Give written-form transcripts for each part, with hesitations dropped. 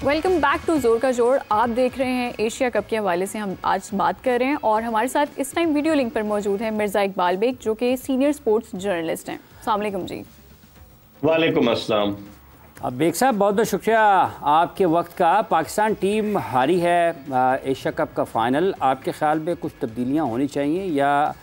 Welcome back to जोर का जोर। आप देख रहे हैं एशिया कप के हवाले से हम आज बात कर रहे हैं और हमारे साथ इस टाइम वीडियो लिंक पर मौजूद है मिर्ज़ा इकबाल बेग जो कि सीनियर स्पोर्ट्स जर्नलिस्ट हैं। अस्सलाम वालेकुम जी। वालेकुम अस्सलाम। बेग साहब बहुत बहुत शुक्रिया आपके वक्त का। पाकिस्तान टीम हारी है एशिया कप का फ़ाइनल, आपके ख्याल में कुछ तब्दीलियाँ होनी चाहिए या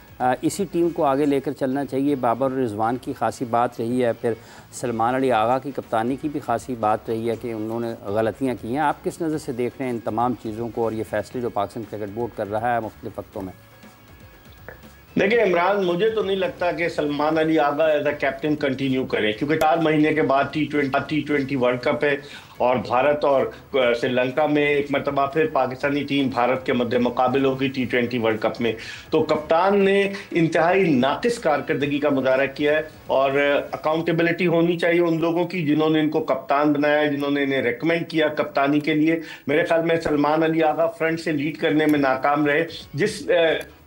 इसी टीम को आगे लेकर चलना चाहिए? बाबर और रिजवान की खासी बात रही है, फिर सलमान अली आगा की कप्तानी की भी खासी बात रही है कि उन्होंने गलतियाँ की हैं। आप किस नज़र से देख रहे हैं इन तमाम चीज़ों को और ये फैसले जो पाकिस्तान क्रिकेट बोर्ड कर रहा है मुख्तलिफ वक्तों में? देखिए इमरान, मुझे तो नहीं लगता कि Salman Ali Agha as a captain continue करें, क्योंकि 4 महीने के बाद टी20 वर्ल्ड कप है और भारत और श्रीलंका में एक मरतबा फिर पाकिस्तानी टीम भारत के मध्य मुकाबले होगी टी20 वर्ल्ड कप में। तो कप्तान ने इंतहाई नाकिस कारकर्दगी का मुजाहरा किया है और अकाउंटेबिलिटी होनी चाहिए उन लोगों की जिन्होंने इनको कप्तान बनाया, जिन्होंने इन्हें रेकमेंड किया कप्तानी के लिए। मेरे ख्याल में सलमान अली आगा फ्रंट से लीड करने में नाकाम रहे। जिस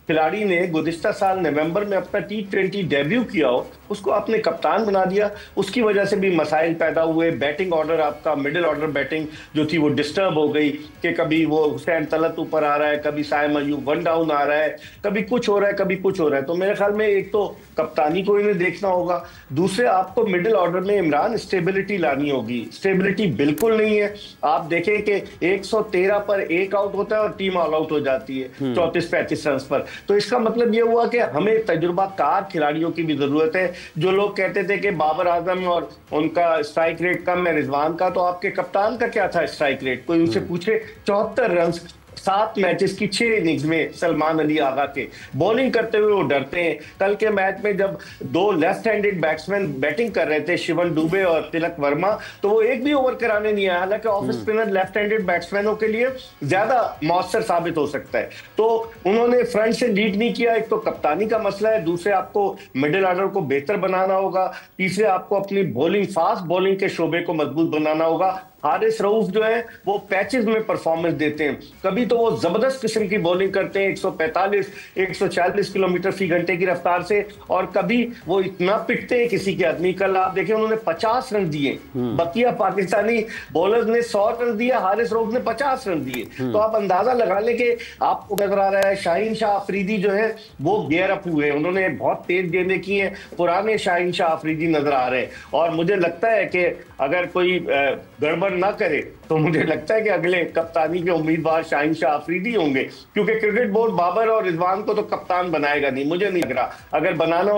खिलाड़ी ने गुज़िश्ता साल नवंबर में अपना टी20 डेब्यू किया हो उसको आपने कप्तान बना दिया, उसकी वजह से भी मसाइल पैदा हुए। बैटिंग ऑर्डर, आपका मिडिल ऑर्डर बैटिंग जो थी वो डिस्टर्ब हो गई कि कभी वो हुसैन तलत ऊपर आ रहा है, कभी साइम अयूब वन डाउन आ रहा है, कभी कुछ हो रहा है, कभी कुछ हो रहा है। तो मेरे ख्याल में एक तो कप्तानी को इन्हें देखना होगा, दूसरे आपको मिडिल ऑर्डर में इमरान स्टेबिलिटी लानी होगी। स्टेबिलिटी बिल्कुल नहीं है। आप देखें कि 113 पर एक आउट होता है और टीम ऑल आउट हो जाती है 34-35 रन पर। तो इसका मतलब यह हुआ कि हमें तजुर्बाकार खिलाड़ियों की भी जरूरत है। जो लोग कहते थे कि बाबर आजम और उनका स्ट्राइक रेट कम है रिजवान का, तो आपके कप्तान का क्या था स्ट्राइक रेट? कोई उनसे पूछे। 74 रन 7 मैचेस की 6 इनिंग्स में सलमान अली आगा के। बॉलिंग करते हुए वो डरते हैं। कल के मैच में जब 2 लेफ्ट हैंडेड बैट्समैन बैटिंग कर रहे थे, शिवन दुबे और तिलक वर्मा, तो वो एक भी ओवर कराने नहीं आया। हालांकि ऑफ स्पिनर लेफ्ट हैंडेड बैट्समैनों के लिए ज्यादा मौसर साबित हो सकता है। तो उन्होंने फ्रंट से लीड नहीं किया। एक तो कप्तानी का मसला है, दूसरे आपको मिडिल ऑर्डर को बेहतर बनाना होगा, तीसरे आपको अपनी बॉलिंग, फास्ट बॉलिंग के शोबे को मजबूत बनाना होगा। हारिस रऊफ जो है वो पैचेस में परफॉर्मेंस देते हैं, कभी तो वो जबरदस्त किस्म की बॉलिंग करते हैं 145 140 किलोमीटर फी घंटे की रफ्तार से, और कभी वो इतना पिटते हैं किसी के आदमी। कल आप देखें उन्होंने 50 रन दिए, बकिया पाकिस्तानी बॉलर्स ने 100 रन दिए, हारिस रऊफ ने 50 रन दिए। तो आप अंदाजा लगा लें कि आपको नजर आ रहा है शाहीन शाह अफरीदी जो है वो गेयर अप हुए, उन्होंने बहुत तेज गेंदें की हैं, पुराने शाहीन शाह अफरीदी नजर आ रहे हैं। और मुझे लगता है कि अगर कोई गड़बड़ ना करे तो मुझे लगता है कि अगले कप्तानी के उम्मीदवार शाहीन शाह अफरीदी होंगे, क्योंकि क्रिकेट बोर्ड बाबर और रिजवान को तो कप्तान बनाएगा नहीं, मुझे नहीं लग रहा। अगर बनाना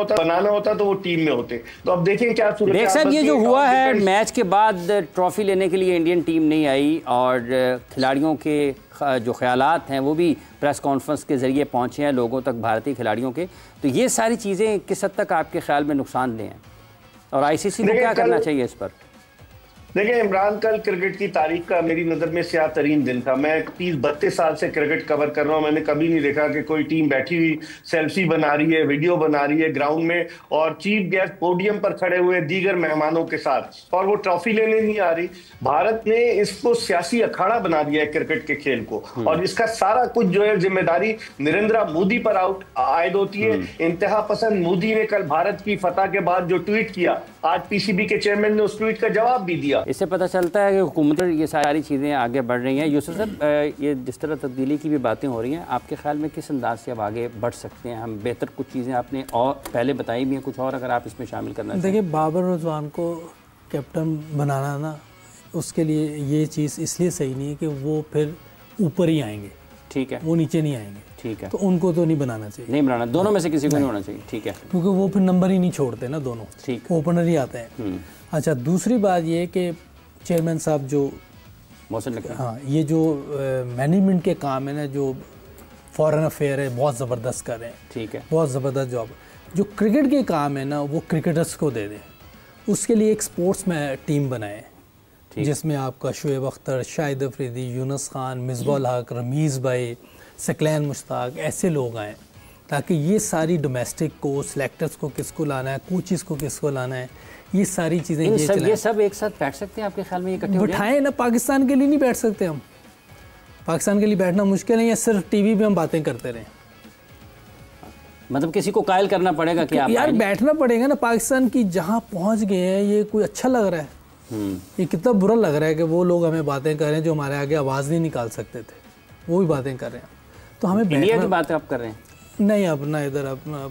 होता तो वो टीम में होते। तो अब देखें क्या सूरत साहब, ये जो हुआ है मैच के बाद ट्रॉफी लेने के लिए इंडियन टीम नहीं आई और खिलाड़ियों के जो ख्यालात हैं वो भी प्रेस कॉन्फ्रेंस के जरिए पहुंचे हैं लोगों तक, भारतीय खिलाड़ियों के। तो ये सारी चीज़ें किस हद तक आपके ख्याल में नुकसानदेह हैं और आईसीसी को क्या करना चाहिए इस पर? देखिए इमरान, कल क्रिकेट की तारीख का मेरी नज़र में स्याह तरीन दिन था। मैं 30-32 साल से क्रिकेट कवर कर रहा हूँ, मैंने कभी नहीं देखा कि कोई टीम बैठी हुई सेल्फी बना रही है, वीडियो बना रही है ग्राउंड में और चीफ गेस्ट पोडियम पर खड़े हुए दीगर मेहमानों के साथ, और वो ट्रॉफी लेने नहीं आ रही। भारत ने इसको सियासी अखाड़ा बना दिया है क्रिकेट के खेल को, और इसका सारा कुछ जो है जिम्मेदारी नरेंद्र मोदी पर आयद होती है। इंतहा पसंद मोदी ने कल भारत की फतह के बाद जो ट्वीट किया, आज पीसीबी के चेयरमैन ने उस ट्वीट का जवाब भी दिया। इससे पता चलता है कि हुकूमत ये सारी चीज़ें आगे बढ़ रही हैं। यूसुफ साहब, ये जिस तरह तब्दीली की भी बातें हो रही हैं, आपके ख्याल में किस अंदाज से अब आगे बढ़ सकते हैं हम? बेहतर कुछ चीज़ें आपने और पहले बताई भी हैं, कुछ और अगर आप इसमें शामिल करना चाहें। देखिए, बाबर रिजवान को कैप्टन बनाना ना, उसके लिए ये चीज़ इसलिए सही नहीं है कि वो फिर ऊपर ही आएंगे, ठीक है, वो नीचे नहीं आएंगे, ठीक है। तो उनको तो नहीं बनाना चाहिए, नहीं बनाना, दोनों में से किसी को नहीं होना चाहिए, ठीक है, क्योंकि वो फिर नंबर ही नहीं छोड़ते ना दोनों, ठीक, ओपनर ही आते हैं। अच्छा, दूसरी बात ये कि चेयरमैन साहब जो हाँ, ये जो मैनेजमेंट के काम है ना, जो फॉरेन अफेयर है, बहुत ज़बरदस्त कर रहे हैं, ठीक है, बहुत ज़बरदस्त जॉब। जो क्रिकेट के काम है ना, वो क्रिकेटर्स को दे दें। उसके लिए एक स्पोर्ट्स में टीम बनाए जिसमें आपका शुएब अख्तर, शाहिद अफरीदी, यूनुस खान, मिसबाह हक, रमीज़ भाई, सकलैन मुश्ताक, ऐसे लोग आएँ, ताकि ये सारी डोमेस्टिक को, सिलेक्टर्स को किसको लाना है, कोचिज़ को किसको लाना है, ये सारी चीज़ें ये सब एक साथ बैठ सकते हैं आपके ख्याल में? इकट्ठे बिठाएं ना, पाकिस्तान के लिए नहीं बैठ सकते हम। पाकिस्तान के लिए बैठना मुश्किल नहीं है, सिर्फ टीवी पे हम बातें करते रहें। मतलब किसी को कायल करना पड़ेगा कि आप यार बैठना पड़ेगा ना। पाकिस्तान की जहाँ पहुँच गए हैं, ये कोई अच्छा लग रहा है? ये कितना बुरा लग रहा है कि वो लोग हमें बातें कर रहे हैं जो हमारे आगे आवाज़ नहीं निकाल सकते थे, वो भी बातें कर रहे हैं। तो हमें इंडिया की बात आप कर रहे हैं? नहीं, अपना इधर अपना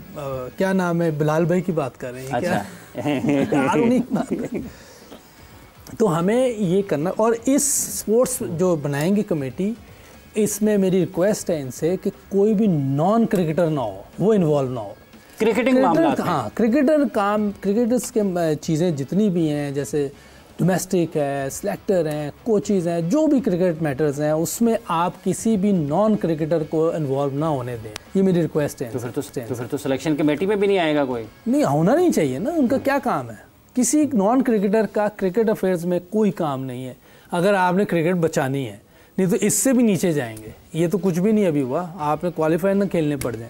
क्या नाम है, बिलाल भाई की बात कर रहे हैं। अच्छा। तो हमें ये करना, और इस स्पोर्ट्स जो बनाएंगे कमेटी, इसमें मेरी रिक्वेस्ट है इनसे कि कोई भी नॉन क्रिकेटर ना हो, वो इन्वॉल्व ना हो क्रिकेटिंग मामला। हाँ, क्रिकेटर्स के चीज़ें जितनी भी हैं, जैसे डोमेस्टिक है, सिलेक्टर हैं, कोचेज़ हैं, जो भी क्रिकेट मैटर्स हैं, उसमें आप किसी भी नॉन क्रिकेटर को इन्वॉल्व ना होने दें। ये मेरी रिक्वेस्ट है। तो फिर तो सिलेक्शन कमेटी में भी नहीं आएगा कोई? नहीं, होना नहीं चाहिए ना, उनका क्या काम है? किसी नॉन क्रिकेटर का क्रिकेट अफेयर्स में कोई काम नहीं है अगर आपने क्रिकेट बचानी है, नहीं तो इससे भी नीचे जाएंगे। ये तो कुछ भी नहीं अभी हुआ, आपने क्वालिफायर ना खेलने पड़ जाए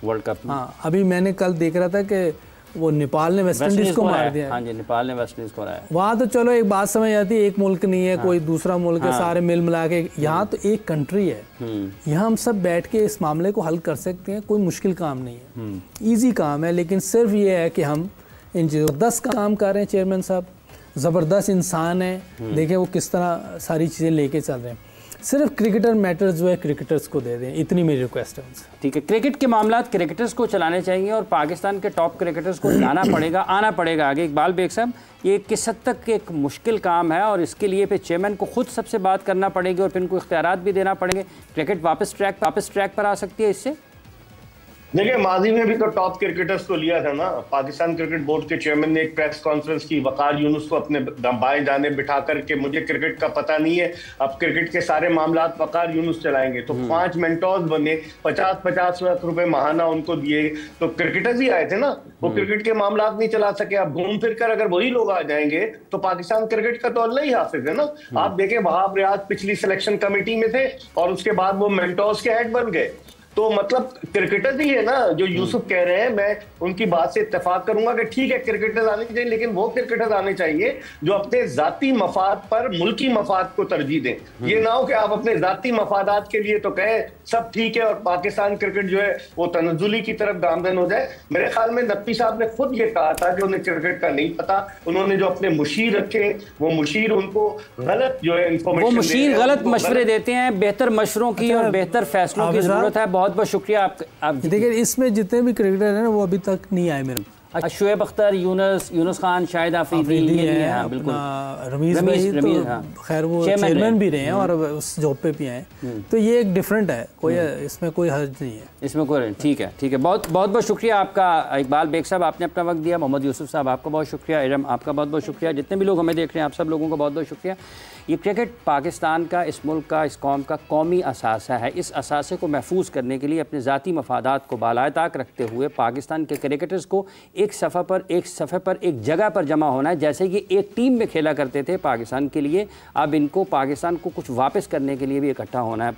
वर्ल्ड कप में। हाँ, अभी मैंने कल देख रहा था कि वो नेपाल ने वेस्ट इंडीज को मार दिया। हाँ जी, नेपाल ने वेस्ट इंडीज को हराया। वहाँ तो चलो एक बात समझ आती है, एक मुल्क नहीं है, कोई दूसरा मुल्क है, सारे मिल मिला के। यहाँ तो एक कंट्री है, यहाँ हम सब बैठ के इस मामले को हल कर सकते हैं, कोई मुश्किल काम नहीं है, ईजी काम है। लेकिन सिर्फ ये है कि हम इन ज़बरदस्त काम कर रहे हैं। चेयरमैन साहब ज़बरदस्त इंसान है, देखिए वो किस तरह सारी चीज़ें लेके चल रहे हैं। सिर्फ क्रिकेटर मैटर्स जो है क्रिकेटर्स को दे दें, इतनी मेरी रिक्वेस्ट है उनसे। ठीक है, क्रिकेट के मामला क्रिकेटर्स को चलाने चाहिए और पाकिस्तान के टॉप क्रिकेटर्स को लाना पड़ेगा, आना पड़ेगा आगे। इकबाल बेग साहब, ये किस हद तक एक मुश्किल काम है और इसके लिए फिर चेयरमैन को खुद सबसे बात करना पड़ेगी और फिर इनको इख्तियारात भी देना पड़ेंगे। क्रिकेट वापस ट्रैक पर आ सकती है इससे? देखिए, माजी में भी तो टॉप क्रिकेटर्स को लिया था ना। पाकिस्तान क्रिकेट बोर्ड के चेयरमैन ने एक प्रेस कॉन्फ्रेंस की, वकार यूनुस को अपने बाएं दाने बिठा करके, मुझे क्रिकेट का पता नहीं है, अब क्रिकेट के सारे मामलात वकार यूनुस चलाएंगे। तो 5 मेंटोर्स बने, 50-50 लाख रुपए माहाना उनको दिए। तो क्रिकेटर्स ही आए थे ना, वो क्रिकेट के मामलात नहीं चला सके। अब घूम फिर कर अगर वही लोग आ जाएंगे तो पाकिस्तान क्रिकेट का तो अल्लाह ही हाफिज है ना। आप देखें, वहाब रियाज पिछली सिलेक्शन कमेटी में थे और उसके बाद वो मेंटोर्स के हेड बन गए। तो मतलब क्रिकेटर्स ही है ना जो यूसुफ कह रहे हैं। मैं उनकी बात से इत्तेफाक करूंगा कि ठीक है क्रिकेटर्स आने चाहिए, लेकिन वो क्रिकेटर्स आने चाहिए जो अपने जाती मफाद पर मुल्की मफाद को तरजीह दें। ये ना हो कि आप अपने जाती मफादात के लिए तो कहें सब ठीक है और पाकिस्तान क्रिकेट जो है वो तनज़ुली की तरफ गामजन हो जाए। मेरे ख्याल में नकवी साहब ने खुद ये कहा था कि उन्हें क्रिकेट का नहीं पता। उन्होंने जो अपने मुशीर रखे, वो मुशीर उनको गलत जो है इंफॉर्मेशन, वो मुशीर गलत मशवरे देते हैं। बेहतर मशवरों की और बेहतर फैसलों की जरूरत है। बहुत बहुत शुक्रिया आप देखिए, इसमें जितने भी क्रिकेटर हैं वो अभी तक नहीं आए मेरे। शुएब अख्तर, यूनुस खान, शाहिद आफरीदी है, हाँ, बिल्कुल। रमीज भाई तो खैर वो चेयरमैन भी रहे हैं और उस जॉब पे भी हैं। तो ये एक डिफरेंट है, कोई इसमें कोई हर्ज नहीं है, इसमें कोई। ठीक है। बहुत बहुत शुक्रिया आपका इकबाल बेग साहब, आपने अपना वक्त दिया। मोहम्मद यूसुफ साहब, आपका बहुत शुक्रिया। इरम, आपका बहुत बहुत शुक्रिया। जितने भी लोग हमें देख रहे हैं, आप सब लोगों का बहुत बहुत शुक्रिया। ये क्रिकेट पाकिस्तान का, इस मुल्क का, इस कौम का कौमी असासा है। इस असासे को महफूज करने के लिए अपने ज़ाती मफादात को बालाए ताक रखते हुए पाकिस्तान के क्रिकेटर्स को एक सफ़े पर एक जगह पर जमा होना है। जैसे कि एक टीम में खेला करते थे पाकिस्तान के लिए, अब इनको पाकिस्तान को कुछ वापस करने के लिए भी इकट्ठा होना है।